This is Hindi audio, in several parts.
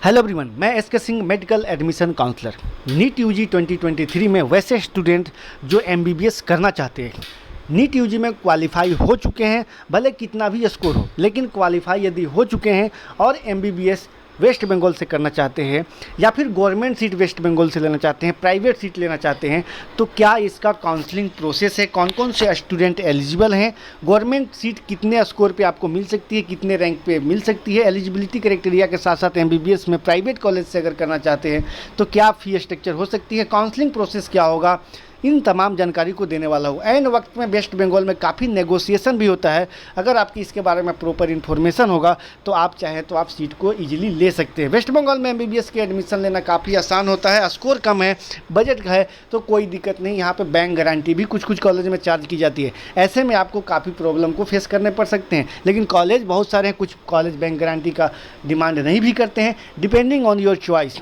हेलो एवरीवन, मैं S K Singh, medical admission counsellor. NEET UG 2023 में वैसे स्टूडेंट जो एमबीबीएस करना चाहते हैं, नीट यूजी में क्वालिफाई हो चुके हैं, भले कितना भी स्कोर हो, लेकिन क्वालिफाई यदि हो चुके हैं और एमबीबीएस वेस्ट बंगाल से करना चाहते हैं या फिर गवर्नमेंट सीट वेस्ट बंगाल से लेना चाहते हैं, प्राइवेट सीट लेना चाहते हैं, तो क्या इसका काउंसलिंग प्रोसेस है, कौन कौन से स्टूडेंट एलिजिबल हैं, गवर्नमेंट सीट कितने स्कोर पे आपको मिल सकती है, कितने रैंक पे मिल सकती है, एलिजिबिलिटी क्राइटेरिया के साथ साथ एमबीबीएस में प्राइवेट कॉलेज से अगर करना चाहते हैं तो क्या फ़ी स्ट्रक्चर हो सकती है, काउंसलिंग प्रोसेस क्या होगा, इन तमाम जानकारी को देने वाला हूँ। एंड वक्त में वेस्ट बंगाल में काफ़ी नेगोशिएशन भी होता है। अगर आपकी इसके बारे में प्रॉपर इन्फॉर्मेशन होगा तो आप चाहें तो आप सीट को इजीली ले सकते हैं। वेस्ट बंगाल में एमबीबीएस के एडमिशन लेना काफ़ी आसान होता है, स्कोर कम है, बजट है तो कोई दिक्कत नहीं। यहाँ पे बैंक गारंटी भी कुछ कुछ कॉलेज में चार्ज की जाती है। ऐसे में आपको काफ़ी प्रॉब्लम को फेस करने पड़ सकते हैं, लेकिन कॉलेज बहुत सारे हैं, कुछ कॉलेज बैंक गारंटी का डिमांड नहीं भी करते हैं, डिपेंडिंग ऑन योर चॉइस।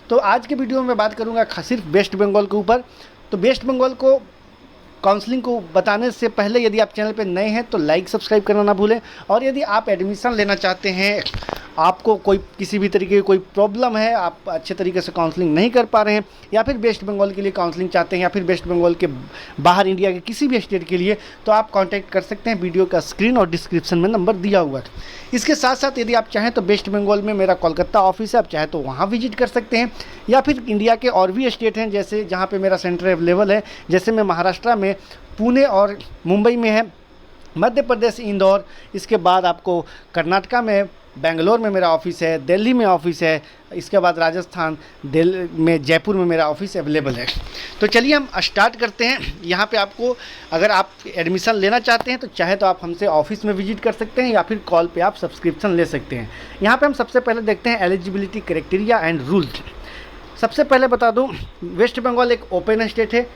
तो आज के वीडियो में बात करूँगा सिर्फ वेस्ट बंगाल के ऊपर। तो वेस्ट बंगाल को काउंसलिंग को बताने से पहले यदि आप चैनल पर नए हैं तो लाइक सब्सक्राइब करना ना भूलें। और यदि आप एडमिशन लेना चाहते हैं, आपको कोई किसी भी तरीके की कोई प्रॉब्लम है, आप अच्छे तरीके से काउंसलिंग नहीं कर पा रहे हैं, या फिर वेस्ट बंगाल के लिए काउंसलिंग चाहते हैं, या फिर वेस्ट बंगाल के बाहर इंडिया के किसी भी स्टेट के लिए, तो आप कांटेक्ट कर सकते हैं। वीडियो का स्क्रीन और डिस्क्रिप्शन में नंबर दिया हुआ है। इसके साथ साथ यदि आप चाहें तो वेस्ट बंगाल में मेरा कोलकाता ऑफिस है, आप चाहें तो वहाँ विजिट कर सकते हैं, या फिर इंडिया के और भी स्टेट हैं जैसे जहाँ पर मेरा सेंटर अवेलेबल है, जैसे मैं महाराष्ट्र में पुणे और मुंबई में है, मध्य प्रदेश इंदौर, इसके बाद आपको कर्नाटका में बेंगलोर में मेरा ऑफिस है, दिल्ली में ऑफिस है, इसके बाद राजस्थान दिल्ली में जयपुर में मेरा ऑफिस अवेलेबल है। तो चलिए हम स्टार्ट करते हैं। यहाँ पे आपको अगर आप एडमिशन लेना चाहते हैं तो चाहे तो आप हमसे ऑफिस में विजिट कर सकते हैं, या फिर कॉल पे आप सब्सक्रिप्शन ले सकते हैं। यहाँ पे हम सबसे पहले देखते हैं एलिजिबिलिटी क्राइटेरिया एंड रूल्स। सबसे पहले बता दूँ, वेस्ट बंगाल एक ओपन स्टेट है।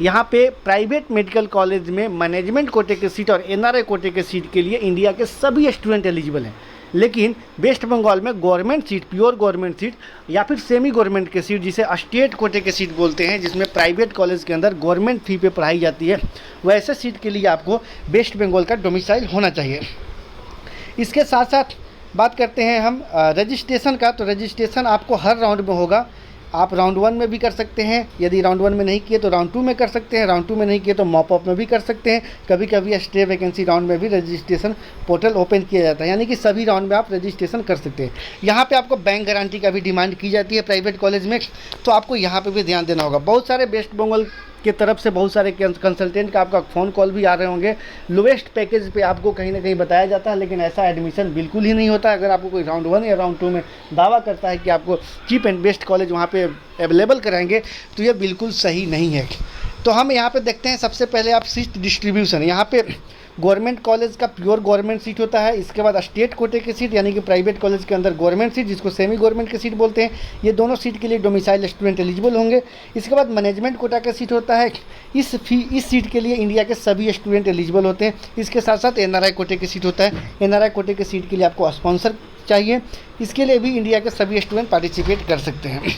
यहाँ पे प्राइवेट मेडिकल कॉलेज में मैनेजमेंट कोटे के सीट और एनआरआई कोटे के सीट के लिए इंडिया के सभी स्टूडेंट एलिजिबल हैं, लेकिन वेस्ट बंगाल में government seat, pure government seat या फिर सेमी गवर्नमेंट के सीट, जिसे स्टेट कोटे के सीट बोलते हैं, जिसमें प्राइवेट कॉलेज के अंदर गवर्नमेंट फ़ी पे पढ़ाई जाती है, वैसे सीट के लिए आपको वेस्ट बंगाल का डोमिसाइल होना चाहिए। इसके साथ साथ बात करते हैं हम रजिस्ट्रेशन का। तो रजिस्ट्रेशन आपको हर राउंड में होगा। आप राउंड 1 में भी कर सकते हैं, यदि राउंड 1 में नहीं किए तो राउंड 2 में कर सकते हैं, राउंड 2 में नहीं किए तो मॉप अप में भी कर सकते हैं। कभी कभी स्टे वैकेंसी राउंड में भी रजिस्ट्रेशन पोर्टल ओपन किया जाता है, यानी कि सभी राउंड में आप रजिस्ट्रेशन कर सकते हैं। यहाँ पे आपको बैंक गारंटी का भी डिमांड की जाती है प्राइवेट कॉलेज में, तो आपको यहाँ पे भी ध्यान देना होगा। बहुत सारे वेस्ट बंगाल के तरफ से बहुत सारे कंसल्टेंट का आपका फ़ोन कॉल भी आ रहे होंगे, लोएस्ट पैकेज पे आपको कहीं ना कहीं बताया जाता है, लेकिन ऐसा एडमिशन बिल्कुल ही नहीं होता। अगर आपको कोई राउंड 1 या राउंड 2 में दावा करता है कि आपको चीप एंड बेस्ट कॉलेज वहाँ पे अवेलेबल कराएंगे, तो ये बिल्कुल सही नहीं है। तो हम यहाँ पे देखते हैं, सबसे पहले आप सीट डिस्ट्रीब्यूशन। यहाँ पे गवर्नमेंट कॉलेज का प्योर गवर्नमेंट सीट होता है, इसके बाद स्टेट कोटे की सीट यानी कि प्राइवेट कॉलेज के अंदर गवर्नमेंट सीट, जिसको सेमी गवर्नमेंट की सीट बोलते हैं, ये दोनों सीट के लिए डोमिसाइल स्टूडेंट एलिजिबल होंगे। इसके बाद मैनेजमेंट कोटा का सीट होता है, इस सीट के लिए इंडिया के सभी स्टूडेंट एलिजिबल होते हैं। इसके साथ साथ एनआरआई कोटे की सीट होता है, एनआरआई कोटे की सीट के लिए आपको स्पॉन्सर चाहिए, इसके लिए भी इंडिया के सभी स्टूडेंट पार्टिसिपेट कर सकते हैं।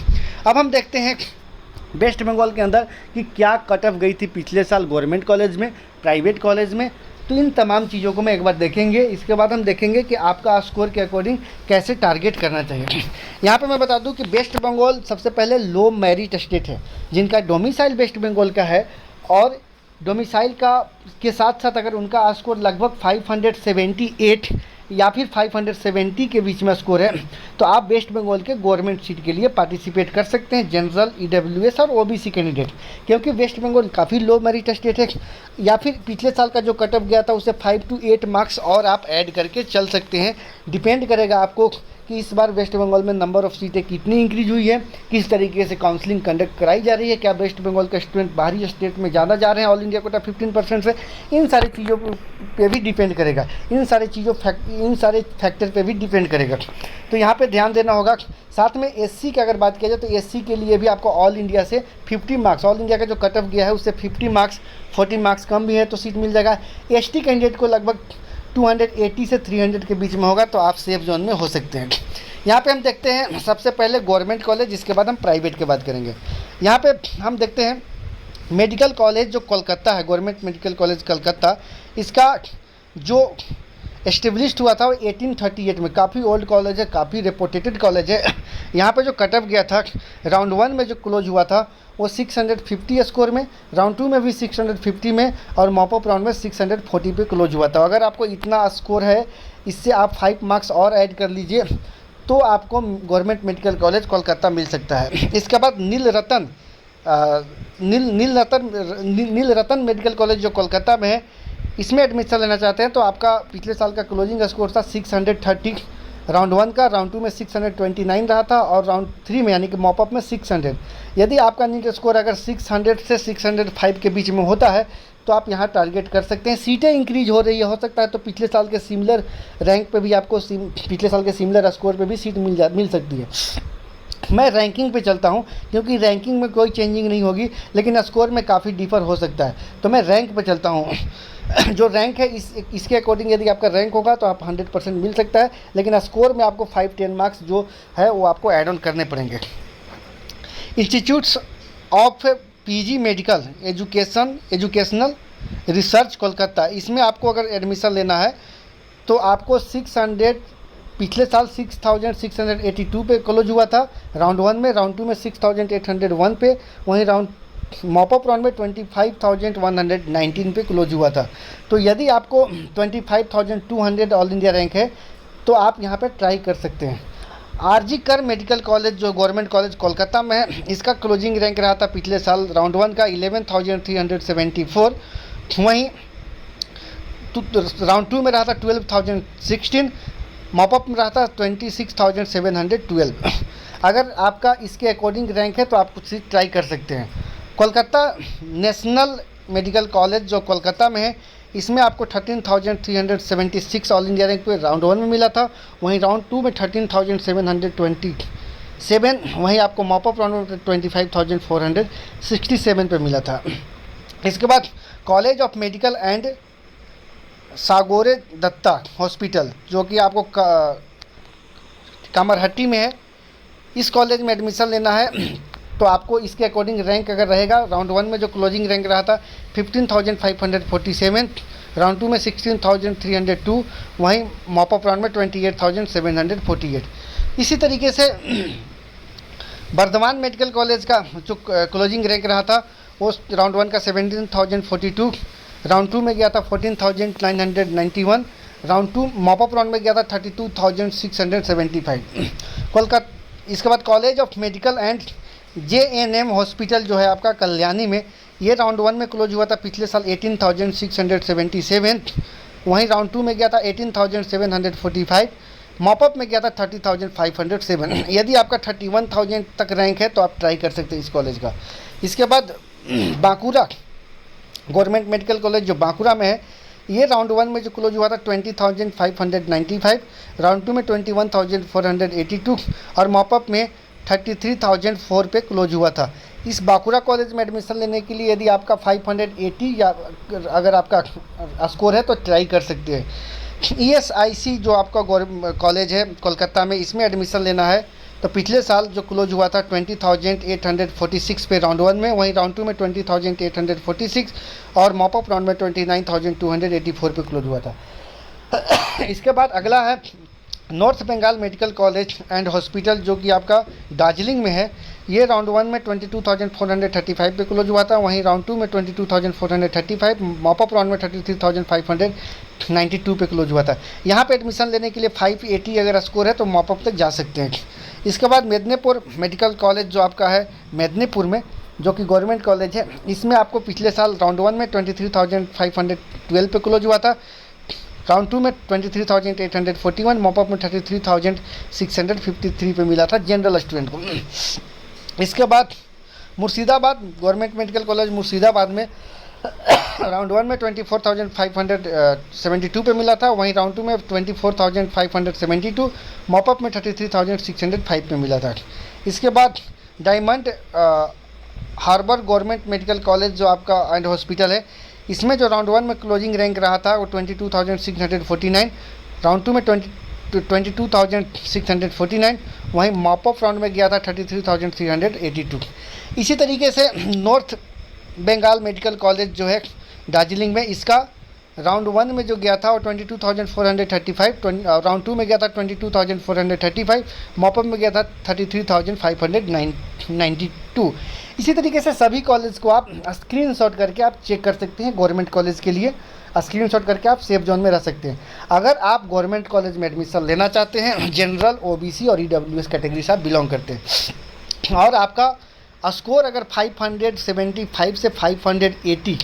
अब हम देखते हैं वेस्ट बंगाल के अंदर कि क्या कट ऑफ गई थी पिछले साल गवर्नमेंट कॉलेज में, प्राइवेट कॉलेज में, तो इन तमाम चीज़ों को मैं एक बार देखेंगे। इसके बाद हम देखेंगे कि आपका स्कोर के अकॉर्डिंग कैसे टारगेट करना चाहिए। यहाँ पे मैं बता दूँ कि वेस्ट बंगाल सबसे पहले लो मेरिट स्टेट है, जिनका डोमिसाइल वेस्ट बंगाल का है, और डोमिसाइल का के साथ साथ अगर उनका स्कोर लगभग 578 या फिर 570 के बीच में स्कोर है, तो आप वेस्ट बंगाल के गवर्नमेंट सीट के लिए पार्टिसिपेट कर सकते हैं, जनरल, ईडब्ल्यूएस और ओबीसी कैंडिडेट। क्योंकि वेस्ट बंगाल काफ़ी लो मेरिट स्टेट है, या फिर पिछले साल का जो कट ऑफ गया था उसे 5 to 8 मार्क्स और आप ऐड करके चल सकते हैं। डिपेंड करेगा आपको कि इस बार वेस्ट बंगाल में नंबर ऑफ़ सीटें कितनी इंक्रीज हुई है, किस तरीके से काउंसलिंग कंडक्ट कराई जा रही है, क्या वेस्ट बंगाल के स्टूडेंट बाहरी स्टेट में ज़्यादा जा रहे हैं ऑल इंडिया कोटा 15% से, इन सारी चीज़ों पे भी डिपेंड करेगा, इन सारे फैक्टर पे भी डिपेंड करेगा। तो यहाँ पे ध्यान देना होगा। साथ में एससी की अगर बात किया जाए तो एससी के लिए भी आपको ऑल इंडिया से 50 मार्क्स, ऑल इंडिया का जो कट ऑफ गया है उससे 50 मार्क्स, 40 मार्क्स कम भी है तो सीट मिल जाएगा। एसटी कैंडिडेट को लगभग 280 से 300 के बीच में होगा, तो आप सेफ जोन में हो सकते हैं। यहाँ पे हम देखते हैं सबसे पहले गवर्नमेंट कॉलेज, जिसके बाद हम प्राइवेट की बात करेंगे। यहाँ पे हम देखते हैं मेडिकल कॉलेज जो कोलकाता है, गवर्नमेंट मेडिकल कॉलेज कलकत्ता, इसका जो एस्टेब्लिश्ड हुआ था वो 1838 में। काफ़ी ओल्ड कॉलेज है, काफ़ी रेपुटेटेड कॉलेज है। यहाँ पे जो कट ऑफ गया था राउंड 1 में जो क्लोज हुआ था वो 650 स्कोर में, राउंड 2 में भी 650 में, और मॉपअप राउंड में 640 पे क्लोज हुआ था। अगर आपको इतना स्कोर है, इससे आप 5 मार्क्स और ऐड कर लीजिए तो आपको गवर्नमेंट मेडिकल कॉलेज कोलकाता मिल सकता है। इसके बाद नील रतन मेडिकल कॉलेज जो कोलकाता में है, इसमें एडमिशन लेना चाहते हैं तो आपका पिछले साल का क्लोजिंग स्कोर था 630 राउंड 1 का, राउंड 2 में 629 रहा था, और राउंड 3 में यानी कि मॉपअप में 600। यदि आपका नीट स्कोर अगर 600 से 605 के बीच में होता है तो आप यहाँ टारगेट कर सकते हैं। सीटें इंक्रीज हो रही है, हो सकता है तो पिछले साल के सिमिलर रैंक पे भी आपको पिछले साल के सिमिलर स्कोर पे भी सीट मिल सकती है। मैं रैंकिंग पे चलता हूँ क्योंकि रैंकिंग में कोई चेंजिंग नहीं होगी, लेकिन स्कोर में काफ़ी डिफर हो सकता है, तो मैं रैंक पे चलता हूँ। जो रैंक है इसके अकॉर्डिंग यदि आपका रैंक होगा तो आप 100% मिल सकता है, लेकिन स्कोर में आपको 5-10 मार्क्स जो है वो आपको ऐड ऑन करने पड़ेंगे। Institutes of PG medical educational research Kolkata, इसमें आपको अगर एडमिशन लेना है तो आपको 600, पिछले साल 6682 पे क्लोज हुआ था राउंड 1 में, राउंड 2 में 6801 पे, वहीं राउंड मॉपअप राउंड में 25,119 पे क्लोज हुआ था। तो यदि आपको 25,200 ऑल इंडिया रैंक है तो आप यहाँ पे ट्राई कर सकते हैं। आरजी कर मेडिकल कॉलेज जो गवर्नमेंट कॉलेज कोलकाता में है, इसका क्लोजिंग रैंक रहा था पिछले साल राउंड 1 का 11,374, वहीं राउंड 2 में रहा था 12,016, मॉपअप में रहा था 26,712। अगर आपका इसके अकॉर्डिंग रैंक है तो आप कुछ ट्राई कर सकते हैं। कोलकाता नेशनल मेडिकल कॉलेज जो कोलकाता में है, इसमें आपको 13,376 ऑल इंडिया रैंक पे राउंड 1 में मिला था, वहीं राउंड 2 में 13,727, वहीं आपको मॉपअप राउंड में 25,467 पे मिला था। इसके बाद college of medical and Sagore Dutta hospital जो कि आपको कामरहट्टी में है, इस कॉलेज में एडमिशन लेना है तो आपको इसके अकॉर्डिंग रैंक अगर रहेगा, राउंड 1 में जो क्लोजिंग रैंक रहा था 15,547, राउंड 2 में 16,302, वहीं मॉपअप राउंड में 28,748। इसी तरीके से बर्धमान मेडिकल कॉलेज का जो क्लोजिंग रैंक रहा था वो राउंड 1 का 17,042, राउंड 2 में गया था 14,991, राउंड 2 मॉपअप राउंड में गया था 32,675। कोलकाता, इसके बाद college of medical and JNM hospital जो है आपका कल्याणी में, ये राउंड 1 में क्लोज हुआ था पिछले साल 18,677, वहीं राउंड 2 में गया था 18,745, मॉपअप में गया था 30,507। यदि आपका 31,000 तक रैंक है तो आप ट्राई कर सकते हैं इस कॉलेज का। इसके बाद बांकुरा गवर्नमेंट मेडिकल कॉलेज जो बांकुरा में है, ये राउंड 1 में जो क्लोज हुआ था 20,595, राउंड 2 में 21,482 और मॉपअप में 33,004 पे क्लोज हुआ था। इस बांकुरा कॉलेज में एडमिशन लेने के लिए यदि आपका 580 या अगर आपका स्कोर है तो ट्राई कर सकते हैं। ESIC जो आपका कॉलेज है कोलकाता में, इसमें एडमिशन लेना है तो पिछले साल जो क्लोज हुआ था 20,846 पे राउंड 1 में, वहीं राउंड 2 में 20,846 और मॉपअप राउंड में 29,284 पे क्लोज हुआ था। इसके बाद अगला है North Bengal Medical College and Hospital जो कि आपका दार्जिलिंग में है। ये राउंड 1 में 22,435 पे क्लोज हुआ था, वहीं राउंड 2 में 22,435, मॉपअप राउंड में 33,592 पे क्लोज हुआ था। यहाँ पे एडमिशन लेने के लिए 580 अगर स्कोर है तो मॉपअप तक जा सकते हैं। इसके बाद मेदिनीपुर मेडिकल कॉलेज जो आपका है मेदिनीपुर में, जो कि गवर्नमेंट कॉलेज है, इसमें आपको पिछले साल राउंड 1 में 23,512 पे क्लोज हुआ था, राउंड 2 में 23,841, मॉपअप में 33,653 पे मिला था जनरल स्टूडेंट को। इसके बाद Murshidabad government Medical college Murshidabad में राउंड 1 में 24,572 पे मिला था, वहीं राउंड 2 में 24,572, मॉपअप में 33,605 पे मिला था। इसके बाद Diamond Harbour Government Medical College जो आपका एंड हॉस्पिटल है, इसमें जो राउंड 1 में क्लोजिंग रैंक रहा था वो 22,649, राउंड 2 में 22,649, वहीं मॉपअप राउंड में गया था 33,382। इसी तरीके से नॉर्थ बंगाल मेडिकल कॉलेज जो है दार्जिलिंग में, इसका राउंड 1 में जो गया था वो 22,435, राउंड 2 में गया था 22,435, मॉपअप में गया था 33,592। इसी तरीके से सभी कॉलेज को आप स्क्रीनशॉट करके आप चेक कर सकते हैं। गवर्नमेंट कॉलेज के लिए स्क्रीनशॉट करके आप सेफ जोन में रह सकते हैं। अगर आप गवर्नमेंट कॉलेज में एडमिशन लेना चाहते हैं, जनरल, ओबीसी और ईडब्ल्यूएस कैटेगरी से आप बिलोंग करते हैं, और आपका स्कोर अगर 575 से 580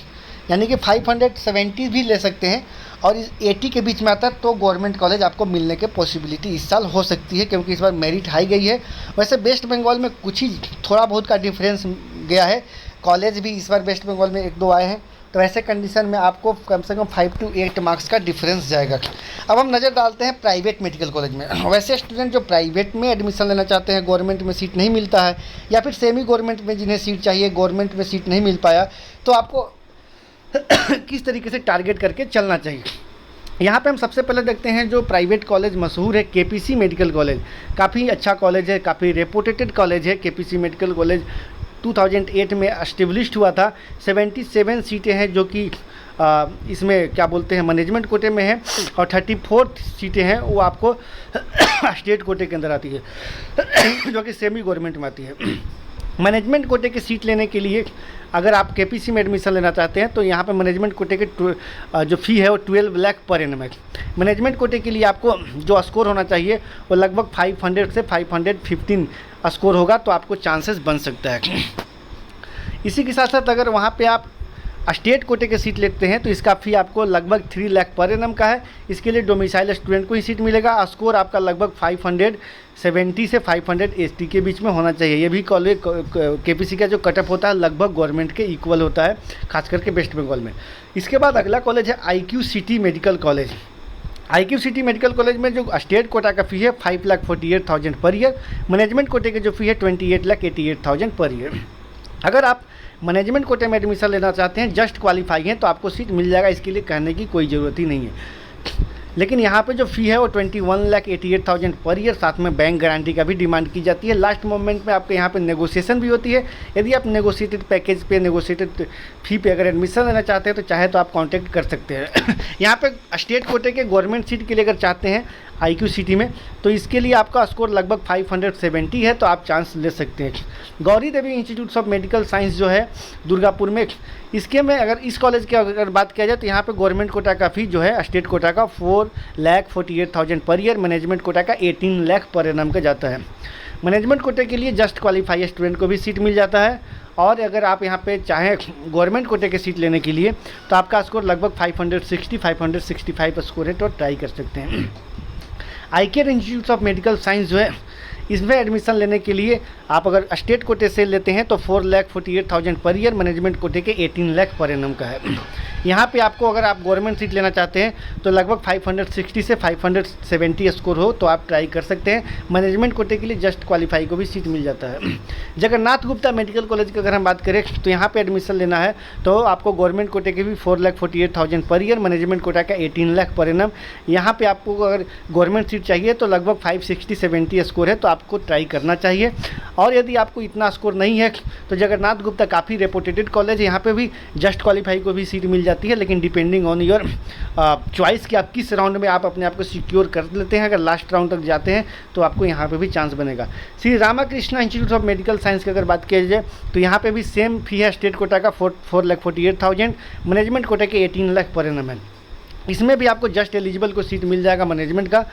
यानी कि 570 भी ले सकते हैं और इस 80 के बीच में आता है, तो गवर्नमेंट कॉलेज आपको मिलने के पॉसिबिलिटी इस साल हो सकती है, क्योंकि इस बार मेरिट हाई गई है। वैसे वेस्ट बंगाल में कुछ ही थोड़ा बहुत का डिफरेंस गया है, कॉलेज भी इस बार वेस्ट बंगाल में 1-2 आए हैं, तो ऐसे कंडीशन में आपको कम से कम 5 to 8 मार्क्स का डिफरेंस जाएगा। अब हम नज़र डालते हैं प्राइवेट मेडिकल कॉलेज में। वैसे स्टूडेंट जो प्राइवेट में एडमिशन लेना चाहते हैं, गवर्नमेंट में सीट नहीं मिलता है, या फिर सेमी गवर्नमेंट में जिन्हें सीट चाहिए, गवर्नमेंट में सीट नहीं मिल पाया, तो आपको किस तरीके से टारगेट करके चलना चाहिए। यहाँ पे हम सबसे पहले देखते हैं जो प्राइवेट कॉलेज मशहूर है, केपीसी मेडिकल कॉलेज। काफ़ी अच्छा कॉलेज है, काफ़ी रेपुटेटेड कॉलेज है। केपीसी मेडिकल कॉलेज 2008 में एस्टेब्लिश्ड हुआ था। 77 सीटें हैं जो कि इसमें क्या बोलते हैं मैनेजमेंट कोटे में है, और 34 सीटें हैं वो आपको स्टेट कोटे के अंदर आती है, जो कि सेमी गवर्नमेंट में आती है। मैनेजमेंट कोटे की सीट लेने के लिए अगर आप केपीसी में एडमिशन लेना चाहते हैं, तो यहाँ पे मैनेजमेंट कोटे के जो फ़ी है वो 12 लाख पर एनम है। मैनेजमेंट कोटे के लिए आपको जो स्कोर होना चाहिए वो लगभग 500 से 515 स्कोर होगा, तो आपको चांसेस बन सकता है। इसी के साथ साथ अगर वहाँ पे आप स्टेट कोटे के सीट लेते हैं, तो इसका फ़ी आपको लगभग 3 लाख पर एनम का है। इसके लिए डोमिसाइल स्टूडेंट को ही सीट मिलेगा। स्कोर आपका लगभग 570 से 580 के बीच में होना चाहिए। ये भी कॉलेज केपीसी का जो कटअप होता है लगभग गवर्नमेंट के इक्वल होता है, खास करके वेस्ट बंगाल में। इसके बाद अगला कॉलेज है IQ city medical college. IQ city medical college में जो स्टेट कोटा का फ़ी है 5,48,000 पर ईयर, मैनेजमेंट कोटे की जो फ़ी है 28,88,000 पर ईयर। अगर आप मैनेजमेंट कोटे में एडमिशन लेना चाहते हैं, जस्ट क्वालिफाई हैं, तो आपको सीट मिल जाएगा, इसके लिए कहने की कोई ज़रूरत ही नहीं है। लेकिन यहाँ पे जो फ़ी है वो 21,88,000 पर ईयर, साथ में बैंक गारंटी का भी डिमांड की जाती है। लास्ट मोमेंट में आपके यहाँ पे नेगोशिएशन भी होती है। यदि आप नेगोशिएटेड पैकेज पे, नेगोशिएटेड फ़ी पे अगर एडमिशन लेना चाहते हैं, तो चाहे तो आप कांटेक्ट कर सकते हैं। यहाँ पे स्टेट कोटे के गवर्नमेंट सीट के लिए अगर चाहते हैं IQ सिटी में, तो इसके लिए आपका स्कोर लगभग 570 है, तो आप चांस ले सकते हैं। गौरी देवी इंस्टीट्यूट ऑफ मेडिकल साइंस जो है दुर्गापुर में, इसके में अगर इस कॉलेज की अगर बात किया जाए, तो यहाँ पे गवर्नमेंट कोटा का फ़ी जो है स्टेट कोटा का 4,48,000 पर ईयर, मैनेजमेंट कोटा का 18 लाख पर एनम का जाता है। मैनेजमेंट कोटे के लिए जस्ट क्वालिफाई स्टूडेंट को भी सीट मिल जाता है। और अगर आप यहाँ पे चाहें गवर्नमेंट कोटे के सीट लेने के लिए, तो आपका स्कोर लगभग 565 स्कोर है, तो ट्राई कर सकते हैं। ICAR institute of medical science जो है, इसमें एडमिशन लेने के लिए आप अगर स्टेट कोटे से लेते हैं, तो 4,48,000 पर ईयर, मैनेजमेंट कोटे के 18 लाख पर एनम का है। यहाँ पे आपको अगर आप गवर्नमेंट सीट लेना चाहते हैं, तो लगभग 560 से 570 स्कोर हो, तो आप ट्राई कर सकते हैं। मैनेजमेंट कोटे के लिए जस्ट क्वालिफाई को भी सीट मिल जाता है। जगन्नाथ गुप्ता मेडिकल कॉलेज की अगर हम बात करें, तो यहाँ पे एडमिशन लेना है, तो आपको गवर्नमेंट कोटे के भी 4,48,000 पर ईयर, मैनेजमेंट कोटा का 18 लाख पर एनम। यहाँ पे आपको अगर गवर्नमेंट सीट चाहिए, तो लगभग 560-70 स्कोर है, तो आपको ट्राई करना चाहिए। और यदि आपको इतना स्कोर नहीं है, तो जगन्नाथ गुप्ता काफ़ी रेपुटेटेड कॉलेज है, यहाँ पे भी जस्ट क्वालिफाई को भी सीट मिल जाती है, लेकिन डिपेंडिंग ऑन योर चॉइस कि आप किस राउंड में आप अपने आप को सिक्योर कर लेते हैं। अगर लास्ट राउंड तक जाते हैं, तो आपको यहाँ पे भी चांस बनेगा। Shri Ramakrishna institute of medical science की अगर बात की जाए, तो यहाँ पे भी सेम फी है स्टेट कोटा का 4,48,000, मैनेजमेंट कोटा के 18 लाख पर एनम है। इसमें भी आपको जस्ट एलिजिबल को सीट मिल जाएगा मैनेजमेंट का।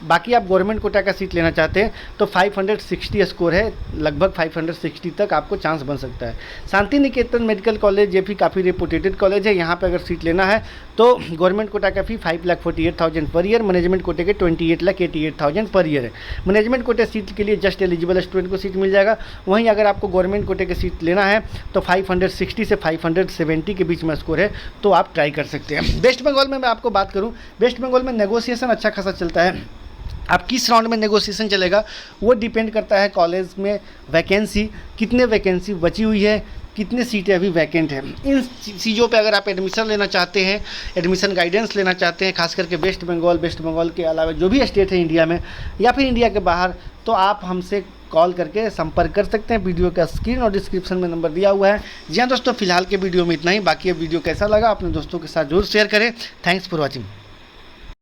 बाकी आप गवर्नमेंट कोटा का सीट लेना चाहते हैं, तो 560 स्कोर है, लगभग 560 तक आपको चांस बन सकता है। शांति निकेतन मेडिकल कॉलेज ये भी काफ़ी रेपुटेटेड कॉलेज है। यहाँ पे अगर सीट लेना है, तो गवर्नमेंट कोटा का फी 5,48,000 पर ईयर, मैनेजमेंट कोटे के 28,88,000 पर ईयर है। मैनेजमेंट कोटे सीट के लिए जस्ट एलिजिबल स्टूडेंट को सीट मिल जाएगा। वहीं अगर आपको गवर्नमेंट कोटे के सीट लेना है, तो 560 से 570 के बीच में स्कोर है, तो आप ट्राई कर सकते हैं। वेस्ट बंगाल में मैं आपको बात करूँ, वेस्ट बंगाल में नेगोशिएशन अच्छा खासा चलता है। आप किस राउंड में नेगोशिएशन चलेगा, वो डिपेंड करता है कॉलेज में वैकेंसी, कितने वैकेंसी बची हुई है, कितने सीटें अभी वैकेंट हैं। इन चीज़ों पे अगर आप एडमिशन लेना चाहते हैं, एडमिशन गाइडेंस लेना चाहते हैं, खास करके वेस्ट बंगाल के अलावा जो भी स्टेट है इंडिया में या फिर इंडिया के बाहर, तो आप हमसे कॉल करके संपर्क कर सकते हैं। वीडियो का स्क्रीन और डिस्क्रिप्शन में नंबर दिया हुआ है। जी हाँ दोस्तों, फिलहाल के वीडियो में इतना ही। बाकी ये वीडियो कैसा लगा अपने दोस्तों के साथ जरूर शेयर करें। Thanks for watching.